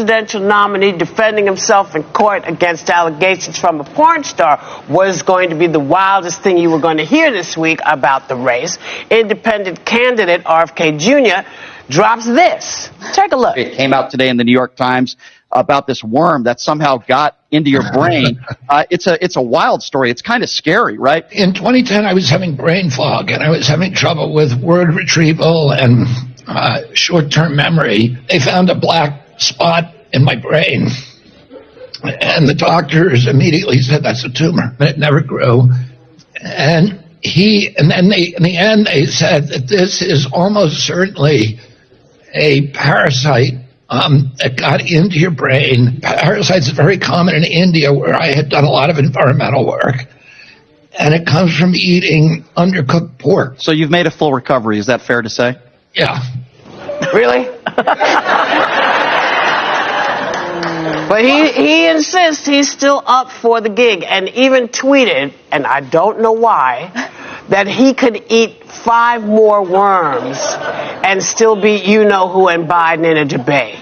presidential nominee defending himself in court against allegations from a porn star was going to be the wildest thing you were going to hear this week about the race. Independent candidate RFK Jr. drops this. Take a look. It came out today in the New York Times about this worm that somehow got into your brain. It's a wild story. It's kind of scary, right? In 2010, I was having brain fog, and I was having trouble with word retrieval and short-term memory. They found a black spot in my brain, and the doctors immediately said that's a tumor, but it never grew. And then in the end, they said that this is almost certainly a parasite that got into your brain. Parasites are very common in India, where I had done a lot of environmental work, and it comes from eating undercooked pork. So you've made a full recovery. Is that fair to say? Yeah. Really? But he insists he's still up for the gig, and even tweeted, and I don't know why, that he could eat 5 more worms and still beat you-know-who and Biden in a debate.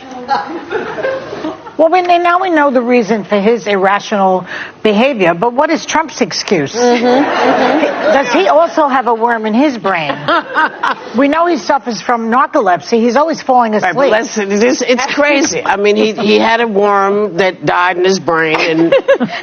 Well, now we know the reason for his irrational behavior, but what is Trump's excuse? Does he also have a worm in his brain? We know he suffers from narcolepsy. He's always falling asleep. Right, but listen, it's crazy. I mean, he had a worm that died in his brain and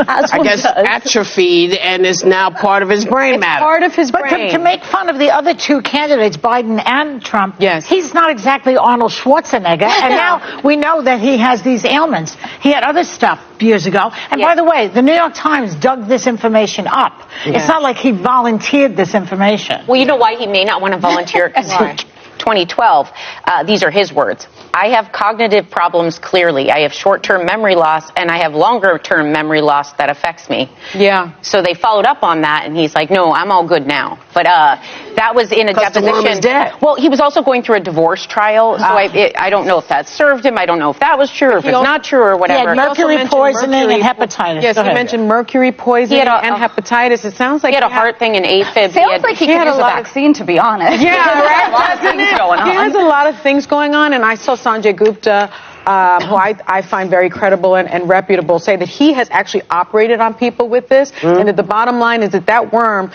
I guess atrophied and is now part of his brain matter. Part of his brain. But to make fun of the other 2 candidates, Biden and Trump, yes, he's not exactly Arnold Schwarzenegger, and now we know that he has these ailments. He had other stuff years ago. And by the way, the New York Times dug this information up. Yeah. It's not like he volunteered this information. Well, you know why he may not want to volunteer? 2012, these are his words. I have cognitive problems clearly. I have short-term memory loss, and I have longer-term memory loss that affects me. Yeah. So they followed up on that, and he's like, no, I'm all good now. But that was in a deposition. The worm is dead. Well, he was also going through a divorce trial, so I don't know if that served him. I don't know if that was true or if it's not true or whatever. He had mercury poisoning and hepatitis. Yes, he mentioned mercury poisoning and hepatitis. It sounds like he had a heart thing and AFib. Sounds like he could use a vaccine, to be honest. Yeah, right. A lot of things going on. He has a lot of things going on, and I saw Sanjay Gupta, who I find very credible and reputable, say that he has actually operated on people with this, and that the bottom line is that worm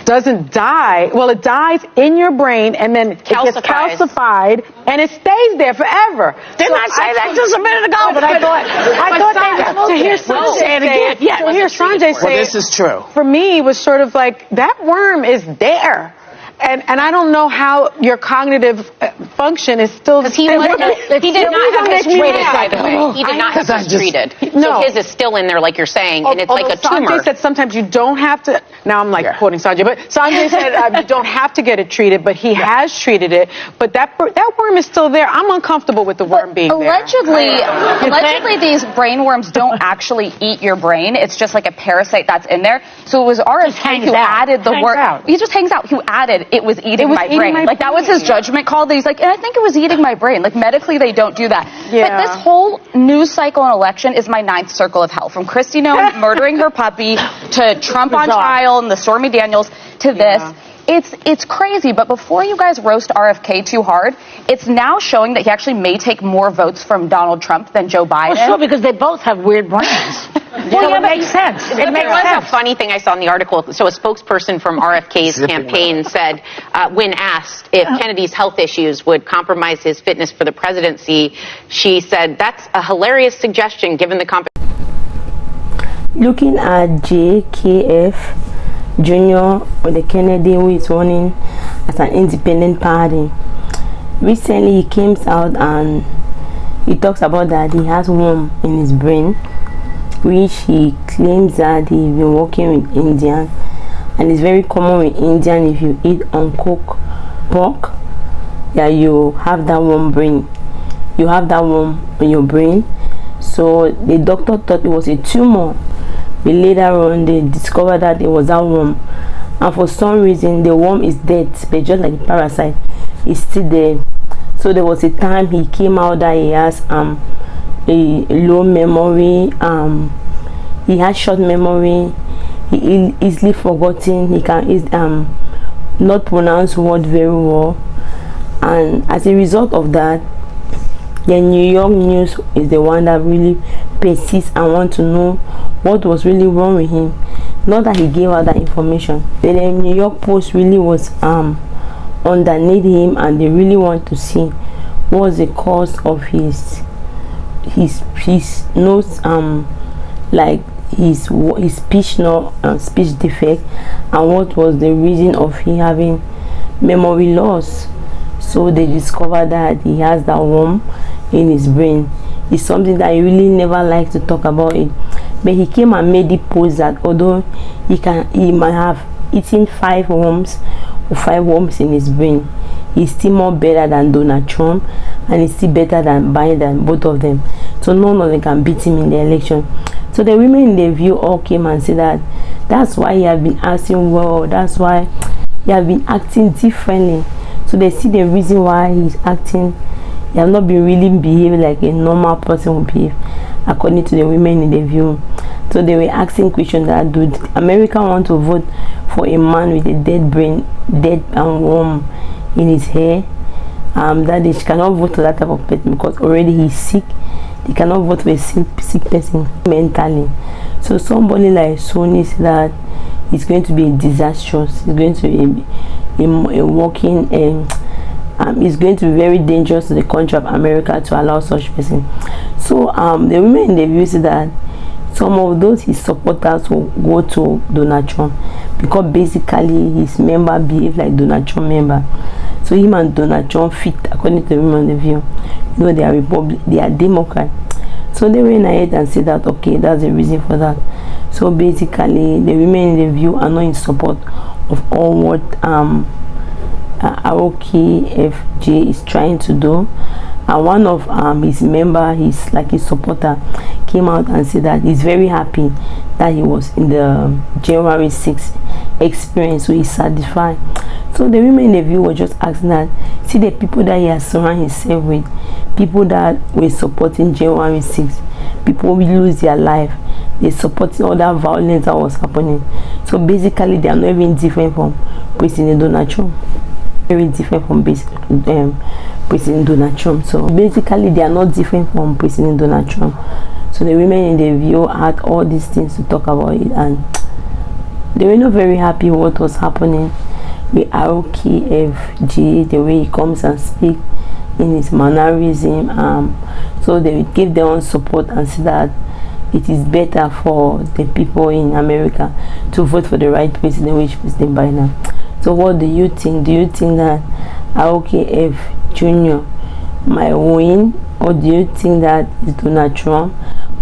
doesn't die. Well, it dies in your brain, and then it gets calcified, and it stays there forever. Didn't I say that just a minute ago? But I thought to hear Sanjay say it again. Yeah, to hear Sanjay say this is true. For me, was sort of like, that worm is there. And I don't know how your cognitive function is still. Because he did not have his treated, by the way. He did not have his treated. No. So his is still in there, like you're saying, and it's like a tumor. Sanjay said sometimes you don't have to. Now I'm like quoting Sanjay, but Sanjay said you don't have to get it treated, but he has treated it. But that worm is still there. I'm uncomfortable with the worm being allegedly, there. Allegedly, these brain worms don't actually eat your brain. It's just like a parasite that's in there. So it was RFK who added the worm. He just hangs out. Who added it was eating my brain. Like that was his judgment call. That he's like, and I think it was eating my brain. Like medically, they don't do that. Yeah. But this whole news cycle and election is my 9th circle of hell. From Kristi Noem murdering her puppy to Trump on trial and the Stormy Daniels to this. It's crazy, but before you guys roast RFK too hard, it's now showing that he actually may take more votes from Donald Trump than Joe Biden. Well, sure, because they both have weird brains. Well, it makes sense. It makes sense. A funny thing I saw in the article. So a spokesperson from RFK's campaign said, when asked if Kennedy's health issues would compromise his fitness for the presidency, she said, that's a hilarious suggestion given the Looking at JKF Jr. with the Kennedy, who is running as an independent party. Recently he came out and he talks about that he has worm in his brain, which he claims that he's been working with Indian, and it's very common with Indian. If you eat uncooked pork, yeah, you have that worm brain. You have that worm in your brain. So the doctor thought it was a tumor, but later on they discovered that it was that worm, and for some reason the worm is dead, but just like the parasite, it's still there. So there was a time he came out that he has a low memory, he has short memory, he easily forgotten, he can not pronounce word very well, and as a result of that The New York News is the one that really persists and want to know what was really wrong with him. Not that he gave out that information. The New York Post really was underneath him, and they really want to see what was the cause of his nose, like his speech defect, and what was the reason of him having memory loss. So they discovered that he has that worm in his brain. It's something that he really never liked to talk about it, but he came and made the post that although he might have eaten 5 worms in his brain, he's still more better than Donald Trump, and he's still better than Biden, both of them. So none of them can beat him in the election. So the women in the View all came and said that that's why he has been acting well, that's why he has been acting differently. So they see the reason why he's acting. He has not been really behaving like a normal person would behave, according to the women in the View. So they were asking questions that, do America want to vote for a man with a dead brain, dead and worm in his hair? That they cannot vote for that type of person because already he's sick. They cannot vote for a sick person mentally. So somebody like Sony said that it's going to be disastrous. It's going to be a walking, it's going to be very dangerous to the country of America to allow such person. So the women in the View said that some of those his supporters will go to Donald Trump because basically his member behave like Donald Trump member. So him and Donald Trump fit, according to the women in the View. You know, they are Democrat. So they went ahead and said that okay, that's the reason for that. So basically the women in the View are not in support of all what RFK is trying to do. And one of his member, his supporter, came out and said that he's very happy that he was in the January 6th experience, so he's satisfied. So the women in the View were just asking that, see the people that he has surrounded himself with, people that were supporting January 6th, people will lose their life, they're supporting all that violence that was happening. So basically they are not even different from President Donald Trump. Very different from President Donald Trump. So basically they are not different from President Donald Trump. So the women in the View had all these things to talk about it, and they were not very happy what was happening with RFK, the way he comes and speak in his mannerism. So they gave their own support and said that it is better for the people in America to vote for the right president, which President Biden. So what do you think? Do you think that RFK Jr. might win, or do you think that it's Donald Trump,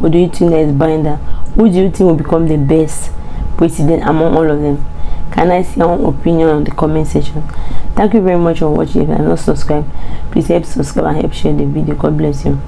or do you think that it's Biden? Who do you think will become the best president among all of them? Can I see your own opinion on the comment section? Thank you very much for watching. If you are not subscribed, please help subscribe and help share the video. God bless you.